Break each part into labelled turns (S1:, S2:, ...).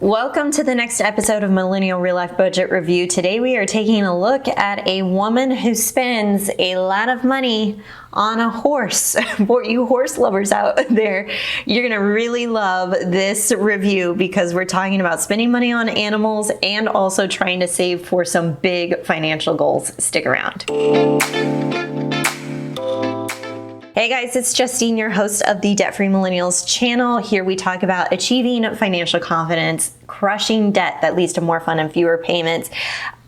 S1: Welcome to the next episode of Millennial Real Life Budget Review. Today we are taking a look at a woman who spends a lot of money on a horse. For you horse lovers out there, you're gonna really love this review because we're talking about spending money on animals and also trying to save for some big financial goals. Stick around. Hey guys, it's Justine, your host of the Debt Free Millennials channel. Here we talk about achieving financial confidence, crushing debt that leads to more fun and fewer payments.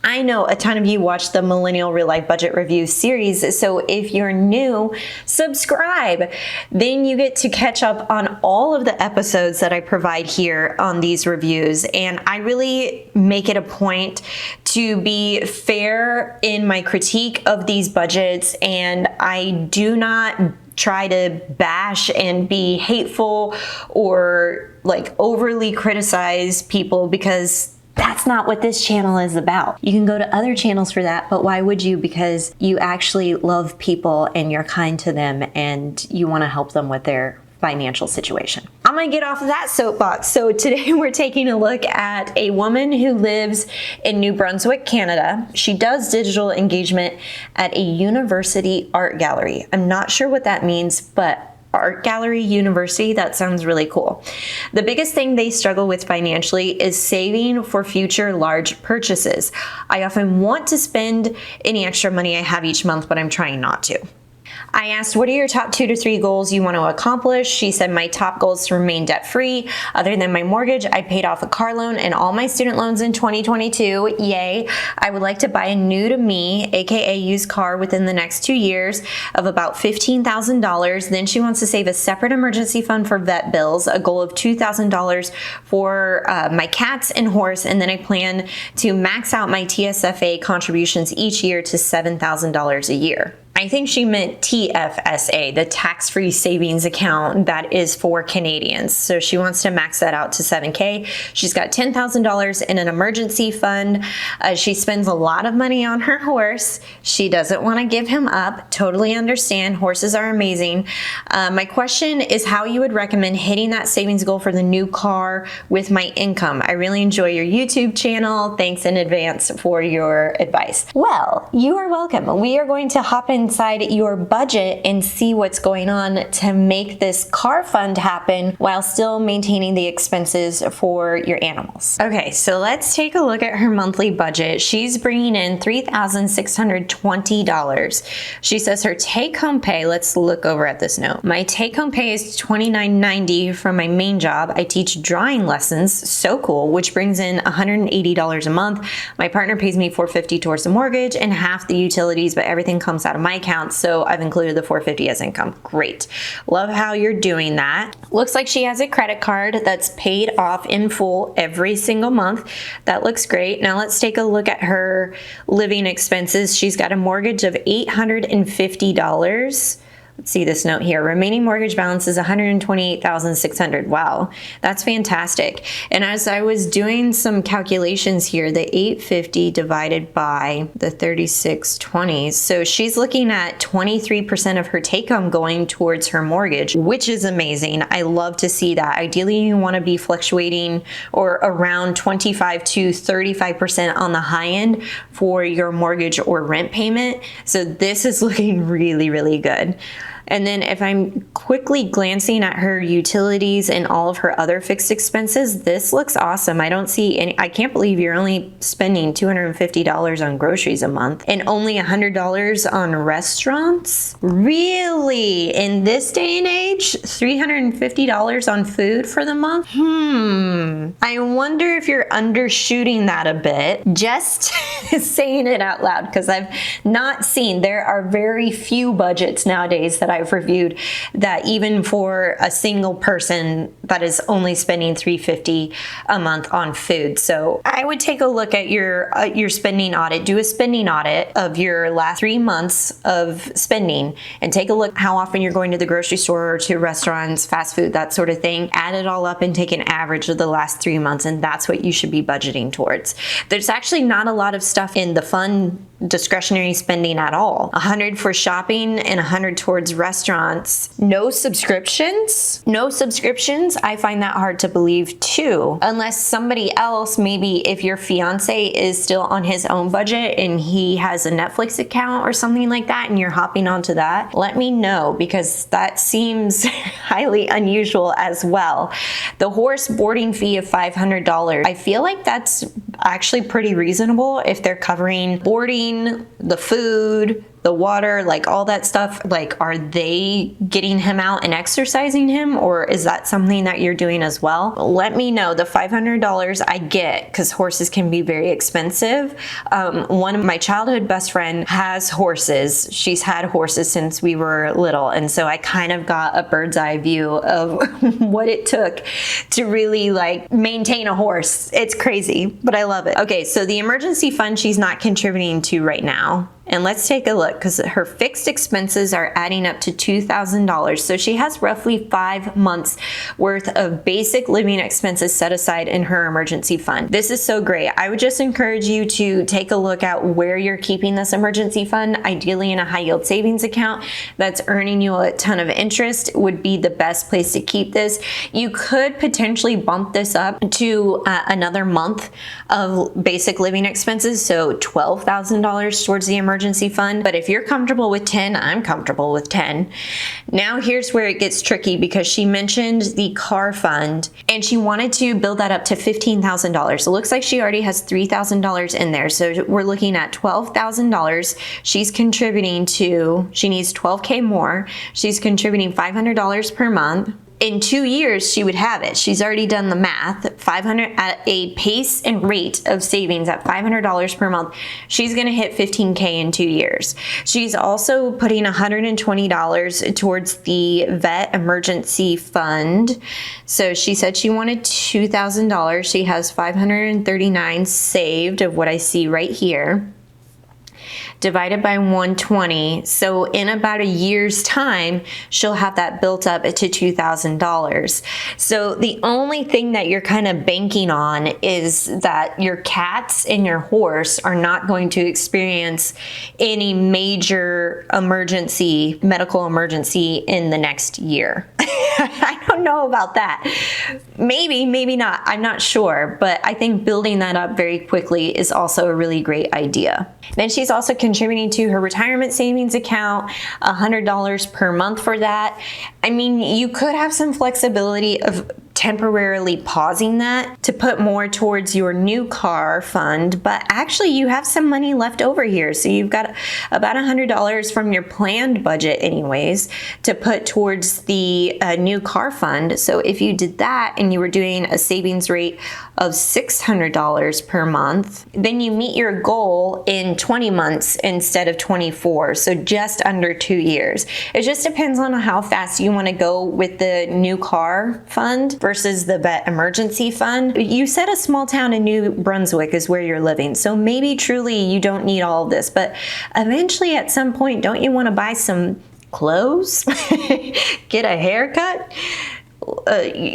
S1: I know a ton of you watch the Millennial Real Life Budget Review series, so if you're new, subscribe. Then you get to catch up on all of the episodes that I provide here on these reviews, and I really make it a point to be fair in my critique of these budgets, and I do not try to bash and be hateful or like overly criticize people because that's not what this channel is about. You can go to other channels for that, but why would you? Because you actually love people and you're kind to them and you want to help them with their financial situation. I'm gonna get off of that soapbox. So today we're taking a look at a woman who lives in New Brunswick, Canada. She does digital engagement at a university art gallery. I'm not sure what that means, but art gallery university, that sounds really cool. The biggest thing they struggle with financially is saving for future large purchases. I often want to spend any extra money I have each month, but I'm trying not to. I asked, what are your top 2 to 3 goals you want to accomplish? She said, my top goal is to remain debt-free. Other than my mortgage, I paid off a car loan and all my student loans in 2022. Yay. I would like to buy a new to me, aka used car, within the next 2 years of about $15,000. Then she wants to save a separate emergency fund for vet bills, a goal of $2,000 for my cats and horse. And then I plan to max out my TSFA contributions each year to $7,000 a year. I think she meant TFSA, the tax-free savings account that is for Canadians. So she wants to max that out to $7,000. She's got $10,000 in an emergency fund. She spends a lot of money on her horse. She doesn't want to give him up. Totally understand. Horses are amazing. My question is how you would recommend hitting that savings goal for the new car with my income. I really enjoy your YouTube channel. Thanks in advance for your advice. Well, you are welcome. We are going to hop inside your budget and see what's going on to make this car fund happen while still maintaining the expenses for your animals. Okay, so let's take a look at her monthly budget. She's bringing in $3,620. She says her take-home pay, let's look over at this note. My take-home pay is $29.90 from my main job. I teach drawing lessons, so cool, which brings in $180 a month. My partner pays me $450 towards the mortgage and half the utilities, but everything comes out of my account, so I've included the $450 as income. Great. Love how you're doing that. Looks like she has a credit card that's paid off in full every single month. That looks great. Now let's take a look at her living expenses. She's got a mortgage of $850. Let's see this note here. Remaining mortgage balance is $128,600. Wow, that's fantastic. And as I was doing some calculations here, the $850 divided by the $3620, so she's looking at 23% of her take home going towards her mortgage, which is amazing. I love to see that. Ideally, you want to be fluctuating or around 25 to 35% on the high end for your mortgage or rent payment. So this is looking really, really good. And then if I'm quickly glancing at her utilities and all of her other fixed expenses, this looks awesome. I don't see any, I can't believe you're only spending $250 on groceries a month and only $100 on restaurants. Really? In this day and age, $350 on food for the month? I wonder if you're undershooting that a bit. Just saying it out loud because I've not seen, there are very few budgets nowadays that I've reviewed that even for a single person that is only spending $350 a month on food. So I would take a look at your spending audit, do a spending audit of your last 3 months of spending and take a look how often you're going to the grocery store or to restaurants, fast food, that sort of thing. Add it all up and take an average of the last 3 months, and that's what you should be budgeting towards. There's actually not a lot of stuff in the fun discretionary spending at all. 100 for shopping and 100 towards restaurants. No subscriptions? No subscriptions? I find that hard to believe too. Unless somebody else, maybe if your fiance is still on his own budget and he has a Netflix account or something like that and you're hopping onto that, let me know, because that seems highly unusual as well. The horse boarding fee of $500. I feel like that's actually pretty reasonable if they're covering boarding, the food, the water, like all that stuff. Like, are they getting him out and exercising him, or is that something that you're doing as well? Let me know. The $500 I get, because horses can be very expensive. One of my childhood best friend has horses. She's had horses since we were little, and so I kind of got a bird's eye view of what it took to really like maintain a horse. It's crazy, but I love it. Okay, so the emergency fund she's not contributing to right now. And let's take a look, because her fixed expenses are adding up to $2,000. So she has roughly 5 months worth of basic living expenses set aside in her emergency fund. This is so great. I would just encourage you to take a look at where you're keeping this emergency fund. Ideally in a high yield savings account that's earning you a ton of interest would be the best place to keep this. You could potentially bump this up to another month of basic living expenses. So $12,000 towards the emergency fund. But if you're comfortable with 10, I'm comfortable with 10. Now here's where it gets tricky, because she mentioned the car fund and she wanted to build that up to $15,000. It looks like she already has $3,000 in there. So we're looking at $12,000. She's contributing to, she needs $12K more. She's contributing $500 per month. In 2 years, she would have it. She's already done the math. 500 at a pace and rate of savings at $500 per month. She's going to hit $15K in 2 years. She's also putting $120 towards the vet emergency fund. So she said she wanted $2,000. She has $539 saved of what I see right here, divided by 120. So in about a year's time, she'll have that built up to $2,000. So the only thing that you're kind of banking on is that your cats and your horse are not going to experience any major emergency, medical emergency in the next year. I don't know about that. Maybe, maybe not. I'm not sure, but I think building that up very quickly is also a really great idea. Then she's also contributing to her retirement savings account, $100 per month for that. I mean, you could have some flexibility of temporarily pausing that to put more towards your new car fund, but actually you have some money left over here. So you've got about $100 from your planned budget anyways to put towards the new car fund. So if you did that and you were doing a savings rate of $600 per month, then you meet your goal in 20 months instead of 24. So just under 2 years. It just depends on how fast you want to go with the new car fund versus the vet emergency fund. You said a small town in New Brunswick is where you're living. So maybe truly you don't need all of this, but eventually at some point, don't you want to buy some clothes, get a haircut,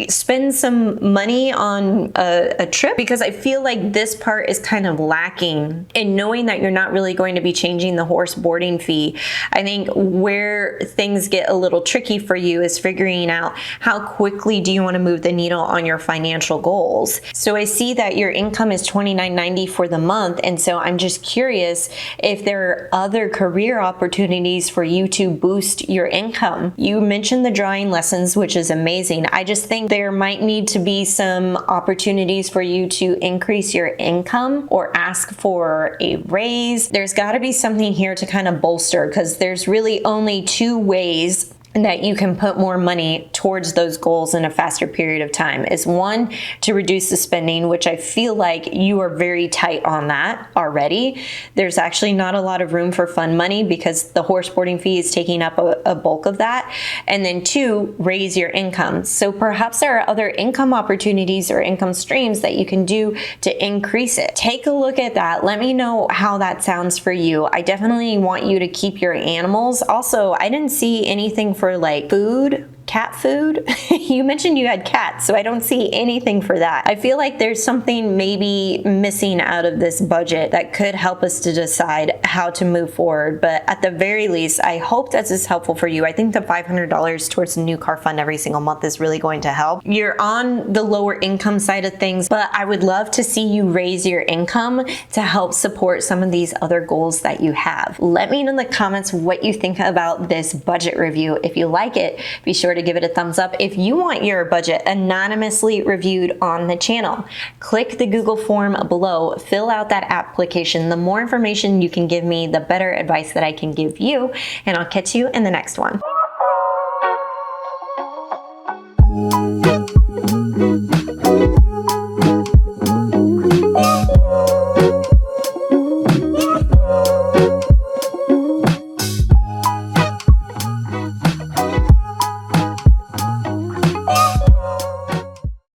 S1: spend some money on a trip? Because I feel like this part is kind of lacking in knowing that you're not really going to be changing the horse boarding fee. I think where things get a little tricky for you is figuring out how quickly do you want to move the needle on your financial goals. So I see that your income is $29.90 for the month, and so I'm just curious if there are other career opportunities for you to boost your income. You mentioned the drawing lessons, which is amazing. I just think there might need to be some opportunities for you to increase your income or ask for a raise. There's got to be something here to kind of bolster, because there's really only two ways that you can put more money towards those goals in a faster period of time. Is one, to reduce the spending, which I feel like you are very tight on that already. There's actually not a lot of room for fun money because the horse boarding fee is taking up a bulk of that. And then two, raise your income. So perhaps there are other income opportunities or income streams that you can do to increase it. Take a look at that. Let me know how that sounds for you. I definitely want you to keep your animals. Also, I didn't see anything for like food cat food? You mentioned you had cats, so I don't see anything for that. I feel like there's something maybe missing out of this budget that could help us to decide how to move forward. But at the very least, I hope this is helpful for you. I think the $500 towards a new car fund every single month is really going to help. You're on the lower income side of things, but I would love to see you raise your income to help support some of these other goals that you have. Let me know in the comments what you think about this budget review. If you like it, be sure to give it a thumbs up. If you want your budget anonymously reviewed on the channel, click the Google form below, fill out that application. The more information you can give me, the better advice that I can give you, and I'll catch you in the next one.